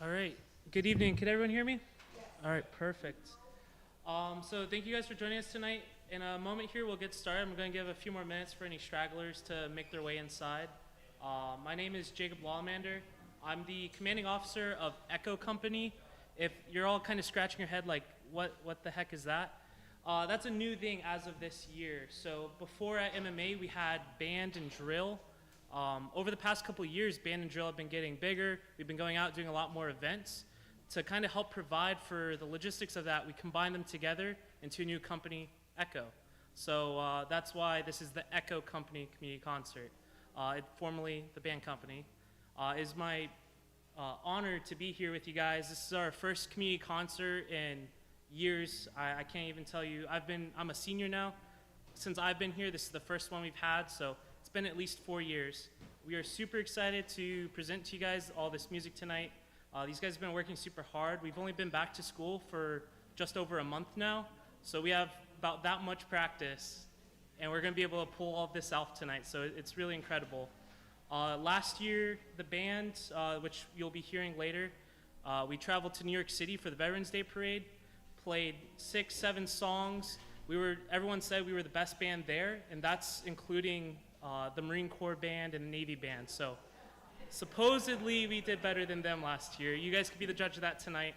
All right. Good evening. Can everyone hear me? All right, perfect. So thank you guys for joining us tonight. In a moment here, we'll get started. I'm going to give a few more minutes for any stragglers to make their way inside. My name is Jacob Lawmander. I'm the commanding officer of Echo Company. If you're all kind of scratching your head like, what the heck is that? That's a new thing as of this year. So before at MMA, we had band and drill. Over the past couple of years, band and drill have been getting bigger. We've been going out doing a lot more events. To kind of help provide for the logistics of that, we combine them together into a new company, Echo. So that's why this is the Echo Company Community Concert. Formerly the band company. It's my honor to be here with you guys. This is our first community concert in years. I can't even tell you. I'm a senior now. Since I've been here, this is the first one we've had, so it's been at least 4 years. We are super excited to present to you guys all this music tonight. These guys have been working super hard. We've only been back to school for just over a month now, so we have about that much practice, and we're going to be able to pull all of this off tonight, so it's really incredible. Last year, the band, which you'll be hearing later, we traveled to New York City for the Veterans Day Parade, played 6, 7 songs. Everyone said we were the best band there, and that's including the Marine Corps band and the Navy band. So supposedly we did better than them last year. You guys can be the judge of that tonight.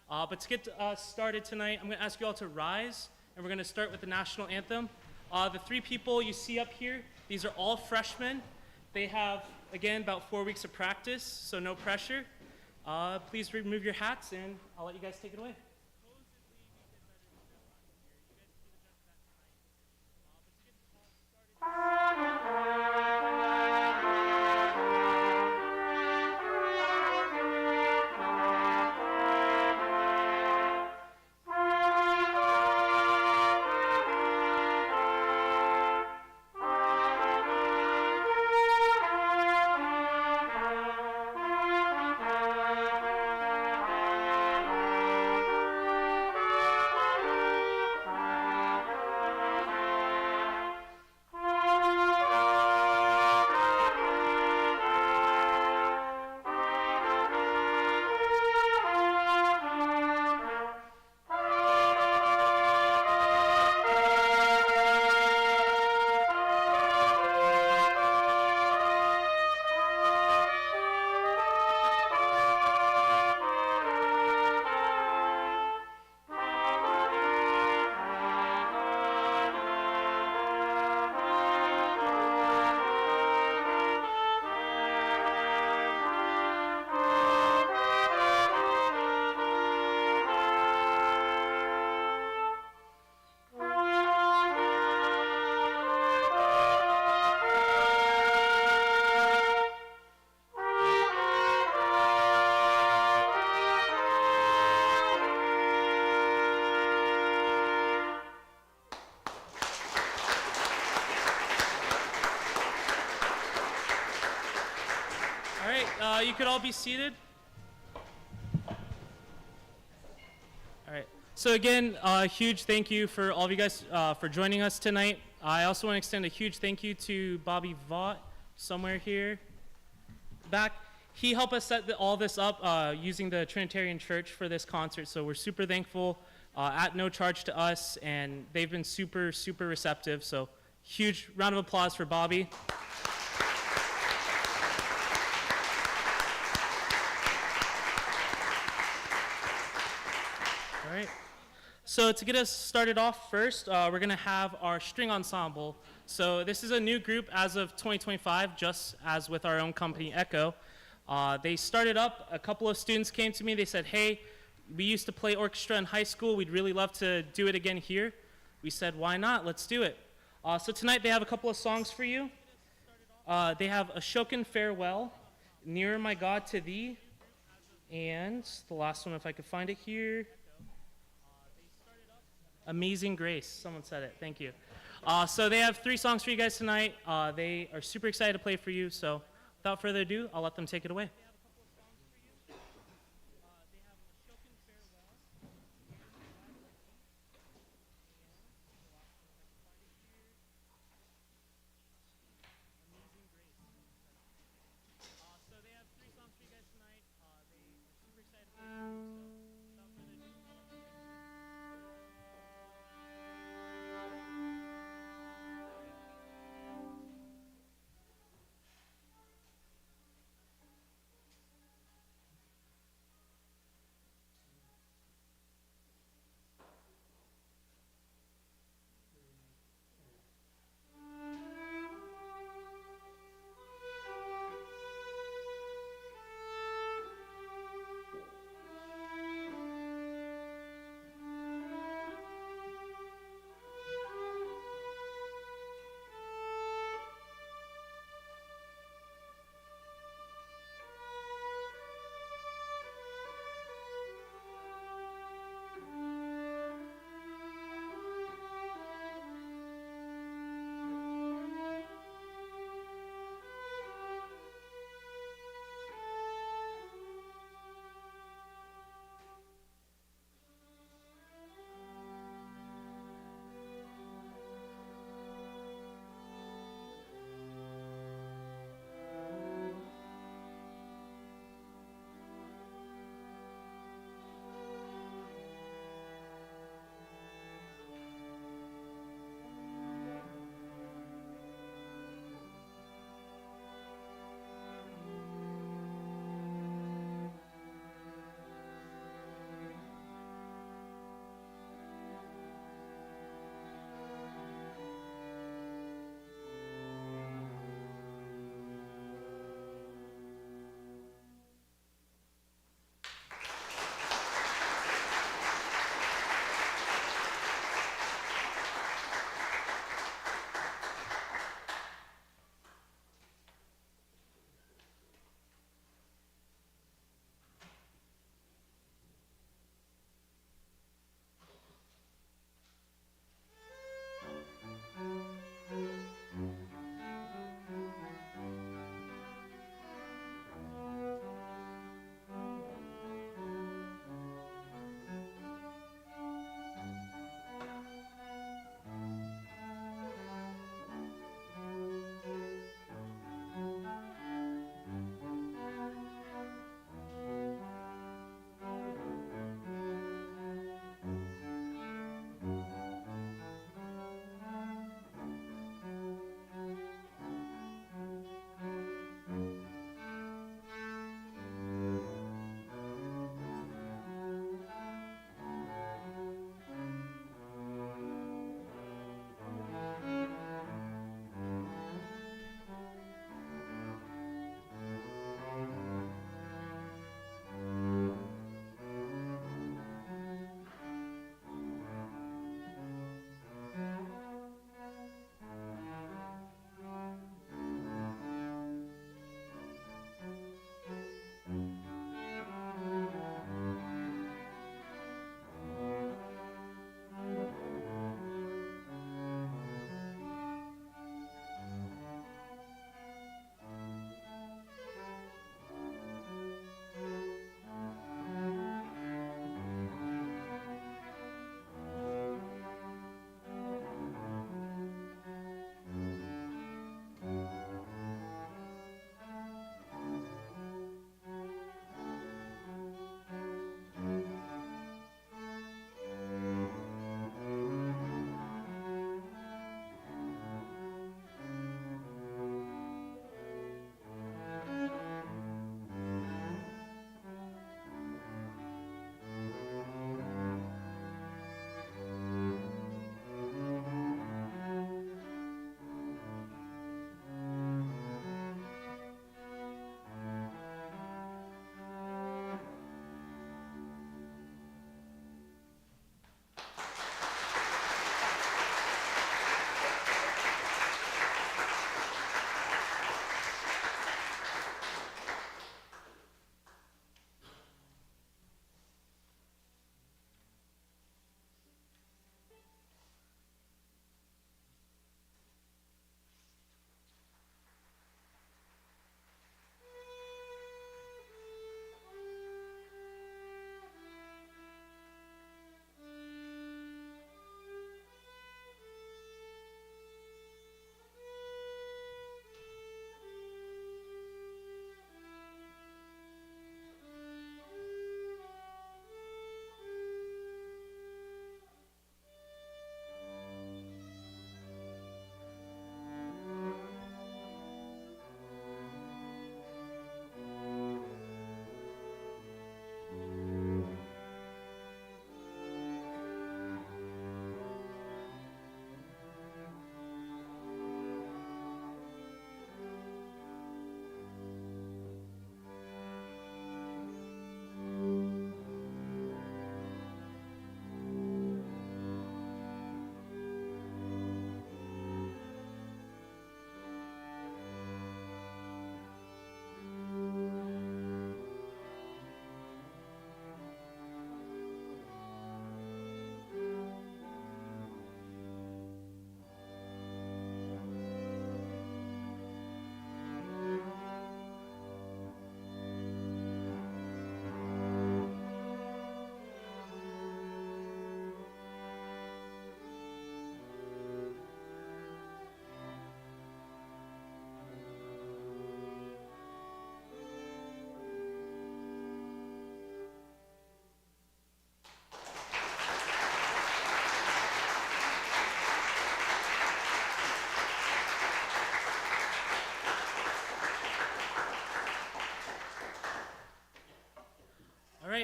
But to get started tonight, I'm going to ask you all to rise, and we're going to start with the national anthem. The 3 people you see up here, these are all freshmen. They have, again, about 4 weeks of practice, so no pressure. Please remove your hats, and I'll let you guys take it away. You could all be seated. All right. So again, a huge thank you for all of you guys for joining us tonight. I also want to extend a huge thank you to Bobby Vaught, somewhere here back. He helped us set all this up using the Trinitarian Church for this concert, so we're super thankful at no charge to us, and they've been super, super receptive, so huge round of applause for Bobby. All right. So to get us started off first, we're going to have our string ensemble. So this is a new group as of 2025, just as with our own company, Echo. They started up, a couple of students came to me, they said, hey, we used to play orchestra in high school, we'd really love to do it again here. We said, why not, let's do it. So tonight they have a couple of songs for you. They have Ashokan Farewell, Nearer My God to Thee, and the last one, if I could find it here, Amazing Grace. Someone said it. Thank you. So they have 3 songs for you guys tonight. They are super excited to play for you. So without further ado, I'll let them take it away.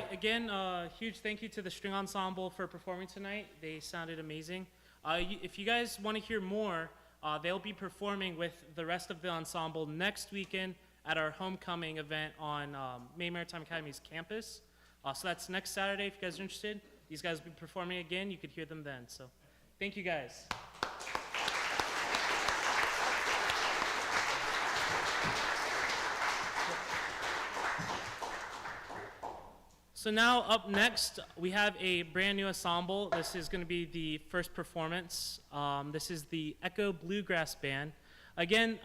right, again, huge thank you to the string ensemble for performing tonight. They sounded amazing. If you guys want to hear more, they'll be performing with the rest of the ensemble next weekend at our homecoming event on Maine Maritime Academy's campus. So that's next Saturday. If you guys are interested, these guys will be performing again. You could hear them then. So thank you guys. So now up next, we have a brand new ensemble. This is going to be the first performance. This is the Echo Bluegrass Band. Again,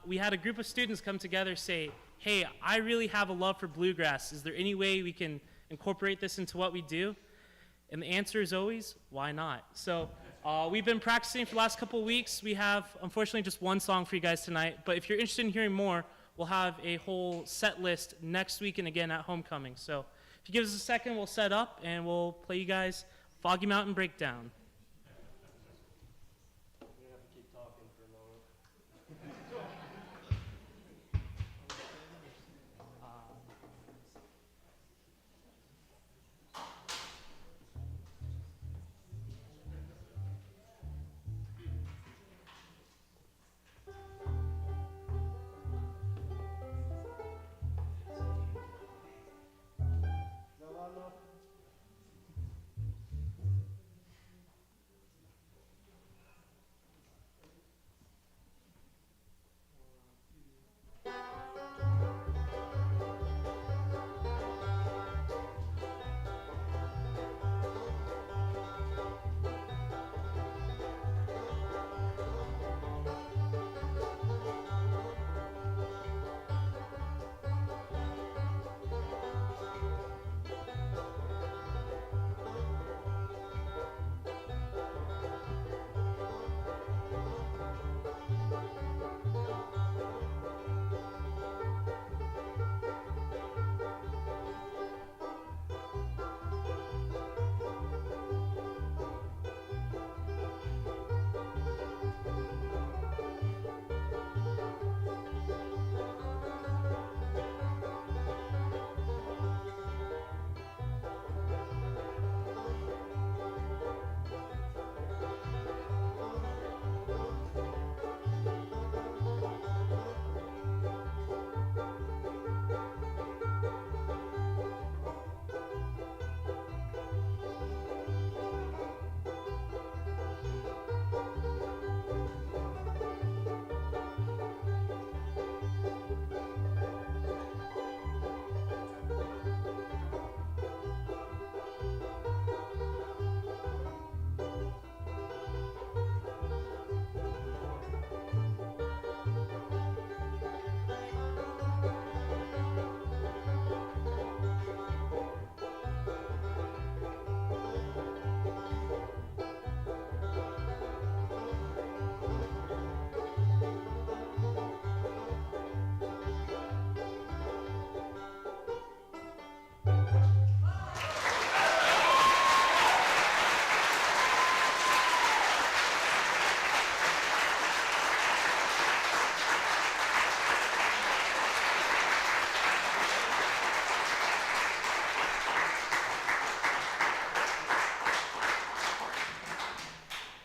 we had a group of students come together say, hey, I really have a love for bluegrass. Is there any way we can incorporate this into what we do? And the answer is always, why not? So we've been practicing for the last couple of weeks. We have, unfortunately, just one song for you guys tonight. But if you're interested in hearing more, we'll have a whole set list next week and again at homecoming. So if you give us a second, we'll set up and we'll play you guys Foggy Mountain Breakdown. We have to keep talking for a moment. Is that loud enough?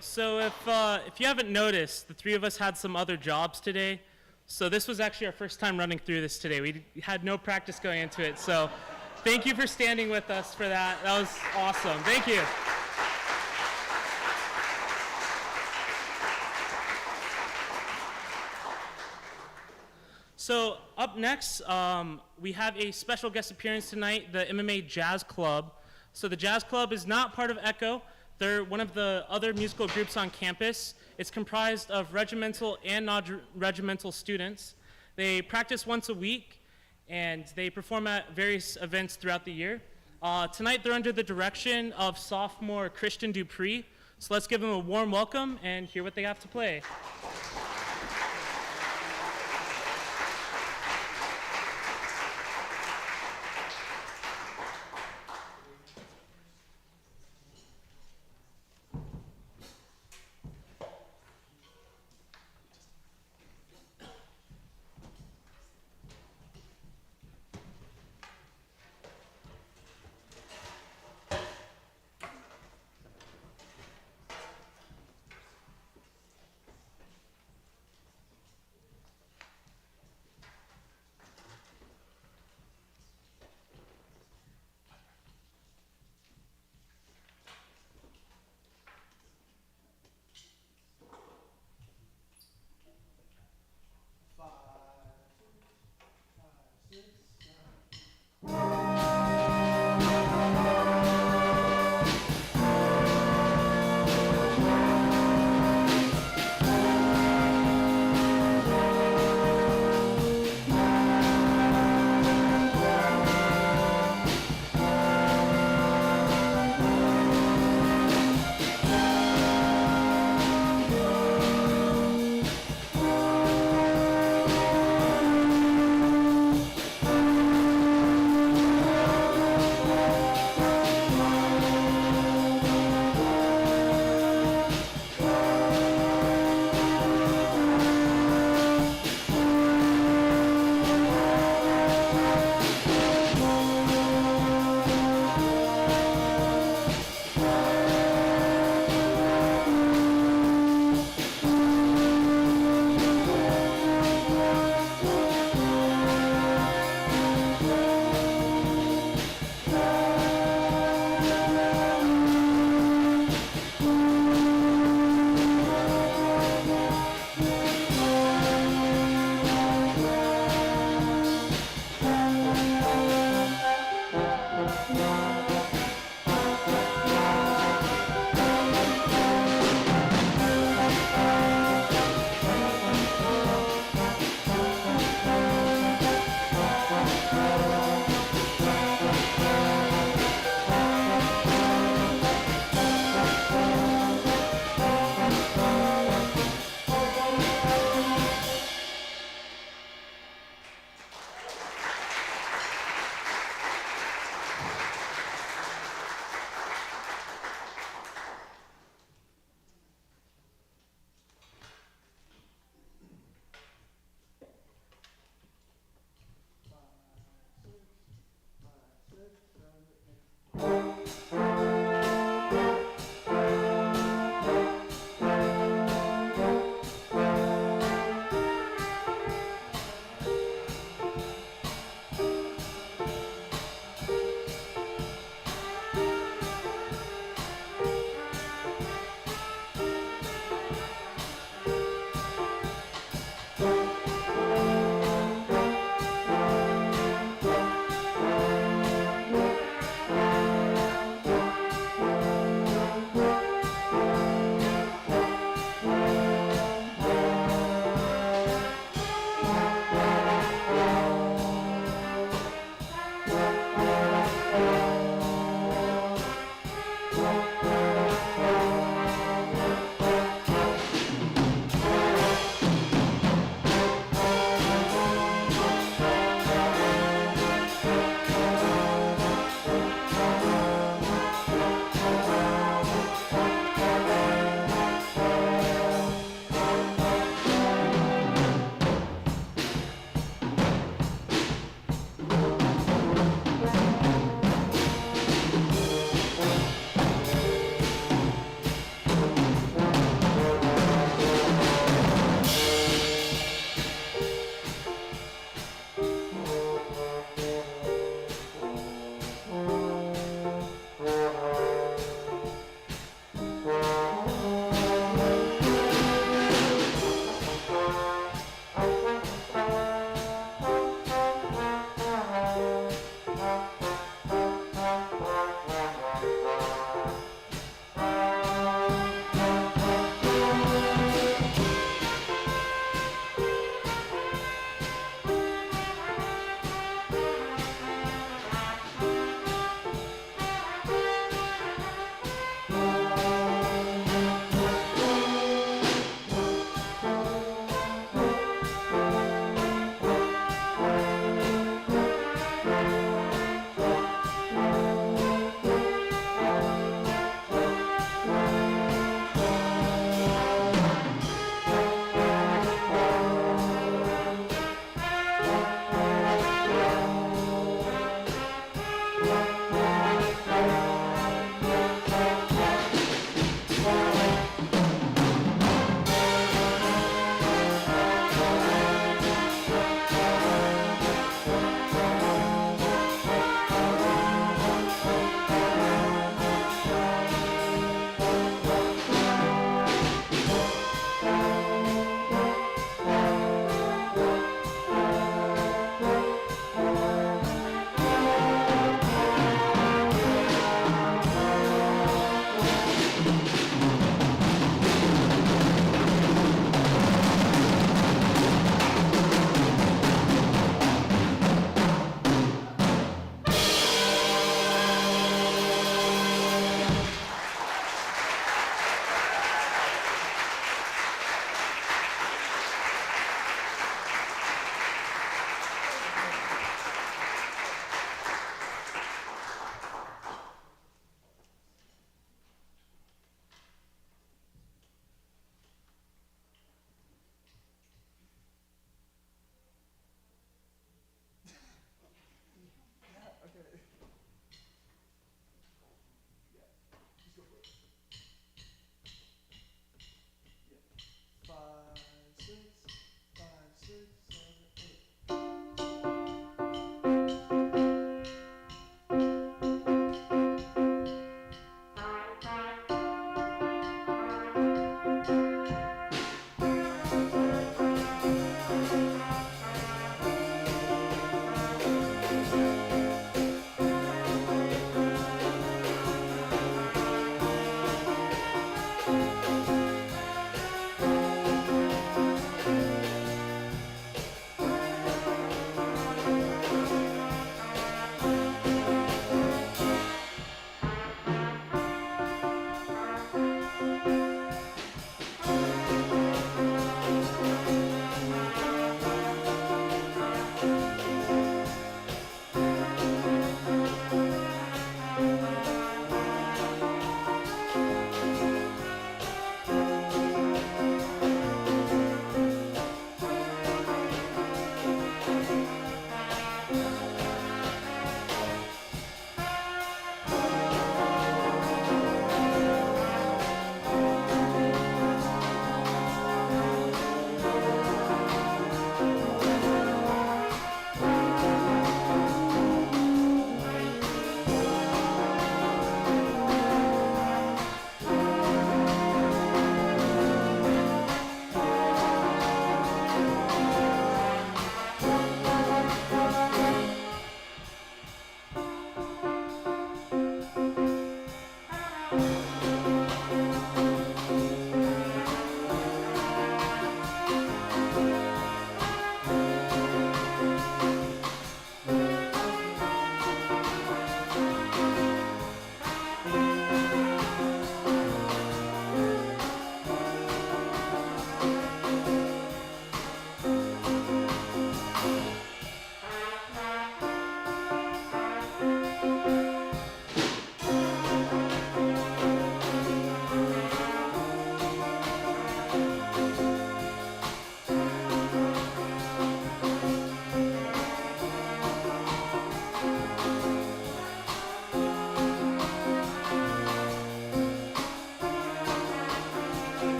So if you haven't noticed, the three of us had some other jobs today. So this was actually our first time running through this today. We had no practice going into it. So thank you for standing with us for that. That was awesome. Thank you. So up next, we have a special guest appearance tonight, the MMA Jazz Club. So the Jazz Club is not part of Echo. They're one of the other musical groups on campus. It's comprised of regimental and non-regimental students. They practice once a week, and they perform at various events throughout the year. Tonight, they're under the direction of sophomore Christian Dupree. So let's give them a warm welcome and hear what they have to play.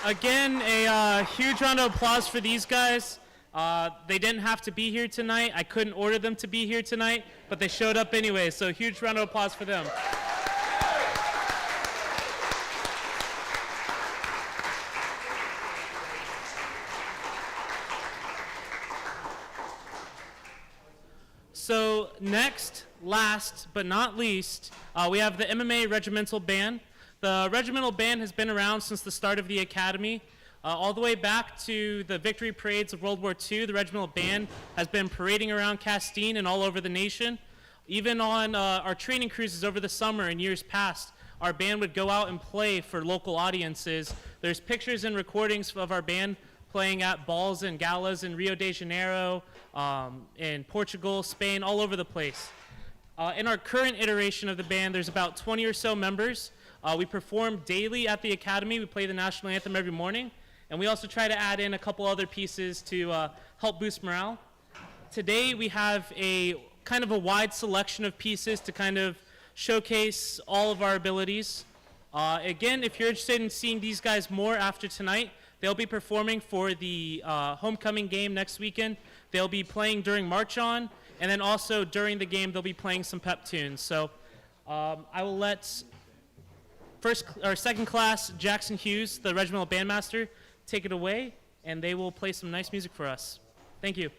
Again, a huge round of applause for these guys. They didn't have to be here tonight. I couldn't order them to be here tonight, but they showed up anyway, so huge round of applause for them. So next, last but not least, we have the MMA Regimental Band. The Regimental Band has been around since the start of the Academy. All the way back to the victory parades of World War II, the Regimental Band has been parading around Castine and all over the nation. Even on our training cruises over the summer and years past, our band would go out and play for local audiences. There's pictures and recordings of our band playing at balls and galas in Rio de Janeiro, in Portugal, Spain, all over the place. In our current iteration of the band, there's about 20 or so members. We perform daily at the Academy. We play the national anthem every morning. And we also try to add in a couple other pieces to help boost morale. Today we have a kind of a wide selection of pieces to kind of showcase all of our abilities. Again, if you're interested in seeing these guys more after tonight, they'll be performing for the homecoming game next weekend. They'll be playing during March On, and then also during the game they'll be playing some pep tunes. So I will let second class Jackson Hughes, the regimental bandmaster, take it away, and they will play some nice music for us. Thank you.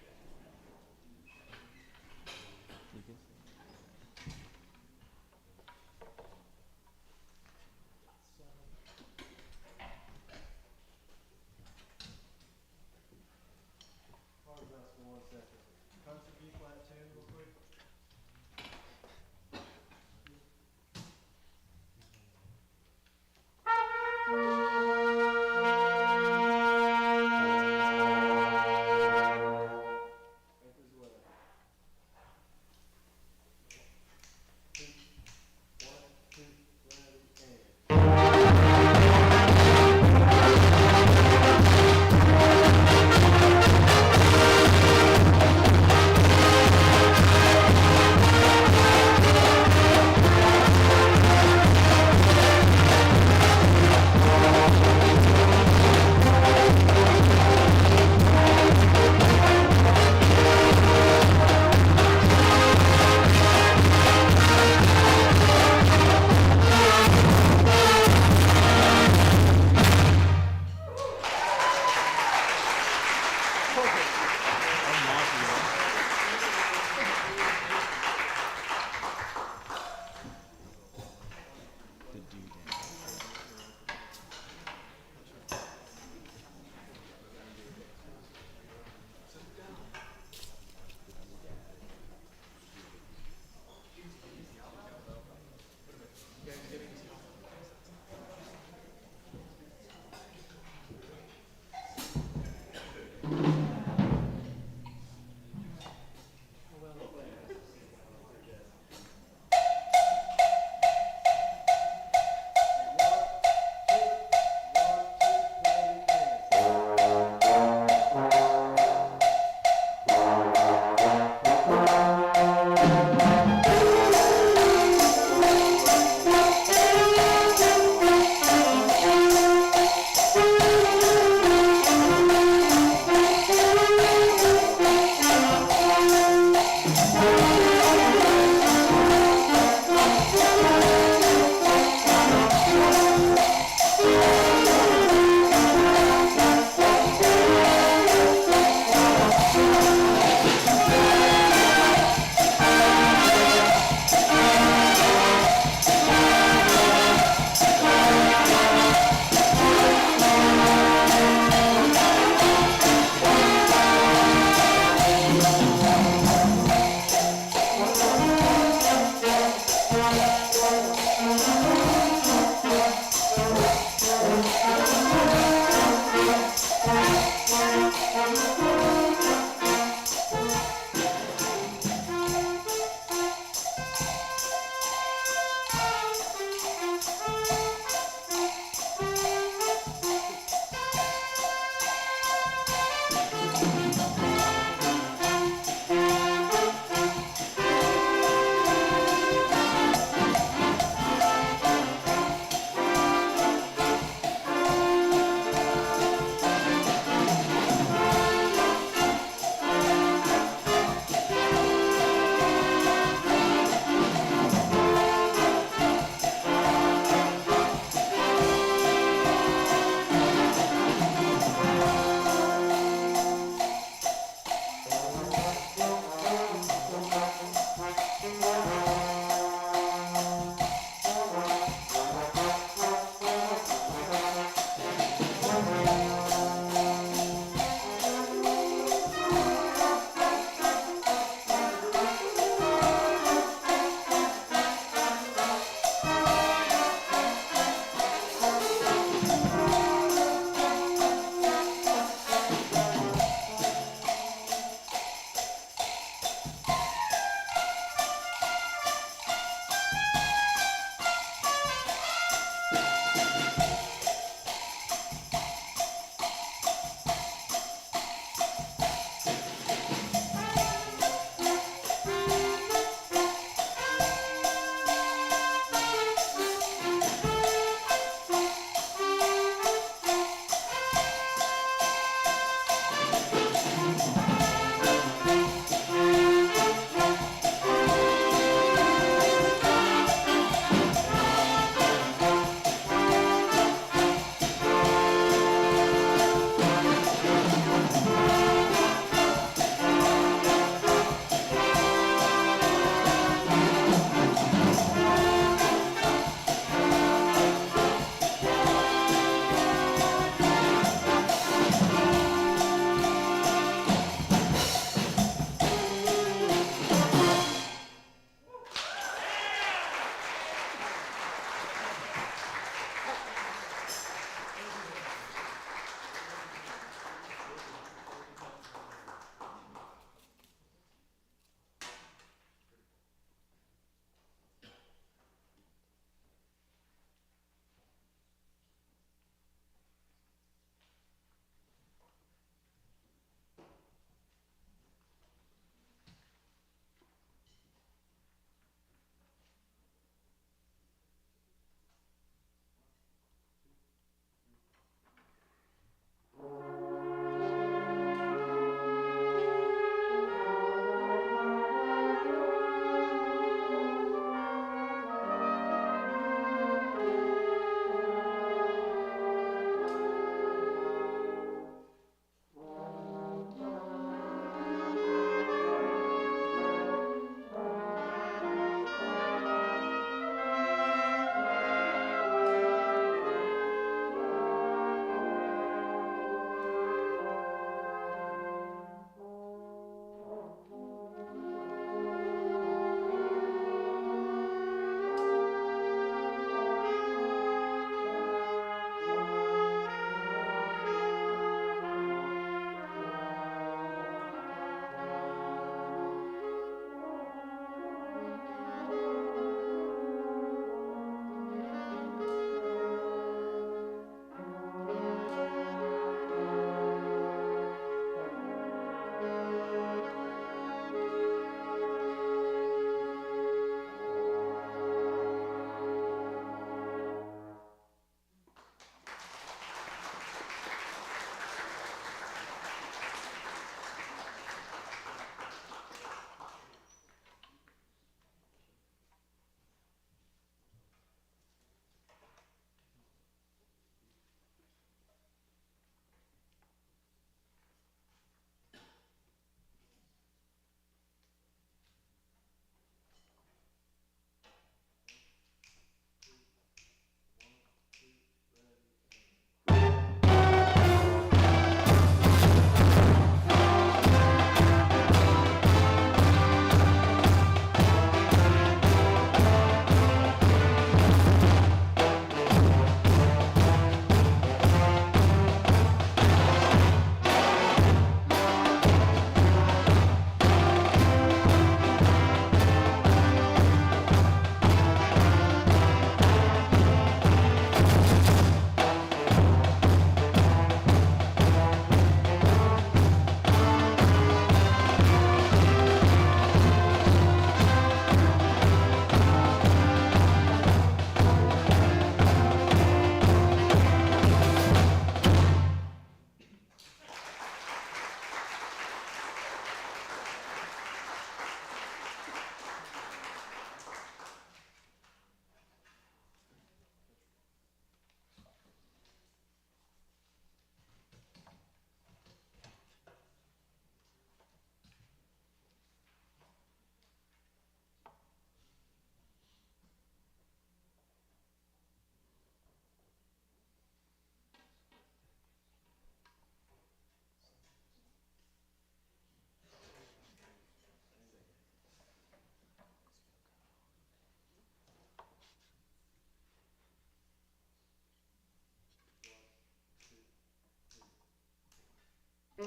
All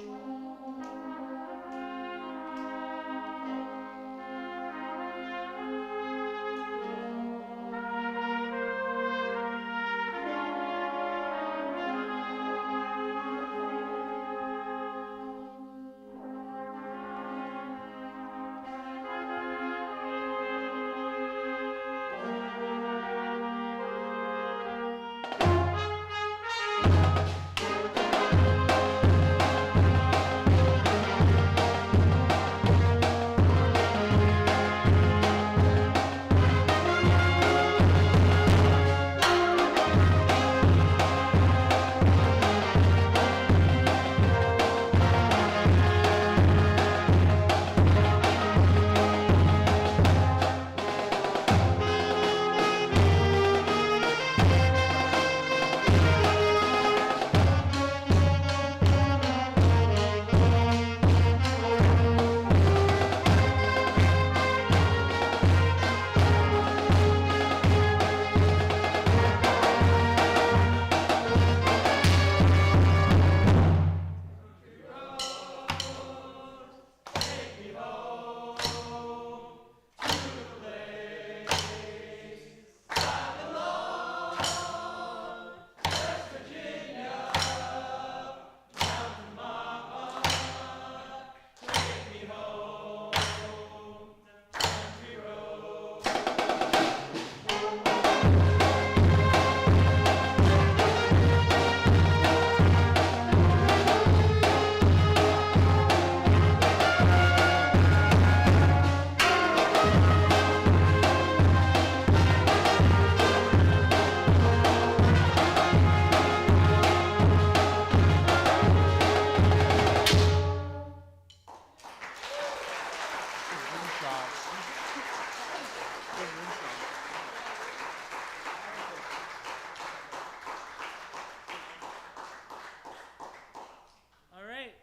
right.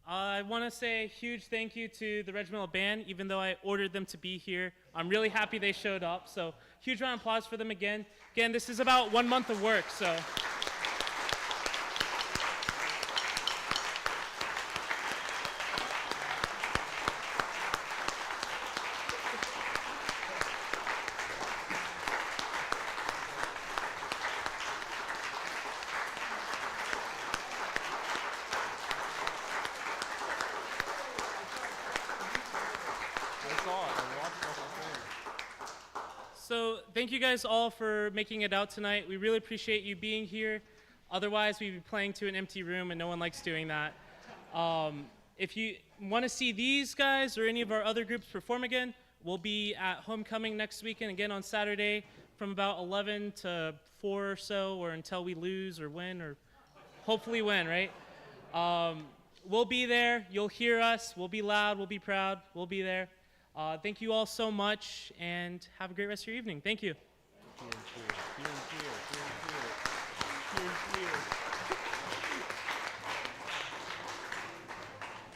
I want to say a huge thank you to the Regimental Band, even though I ordered them to be here. I'm really happy they showed up, so huge round of applause for them again. Again, this is about 1 month of work, so. So thank you guys all for making it out tonight. We really appreciate you being here. Otherwise, we'd be playing to an empty room, and no one likes doing that. If you want to see these guys or any of our other groups perform again, we'll be at Homecoming next weekend, again on Saturday from about 11 to 4 or so, or until we lose or win, or hopefully win, right? We'll be there. You'll hear us. We'll be loud. We'll be proud. We'll be there. Thank you all so much, and have a great rest of your evening. Thank you. Thank you.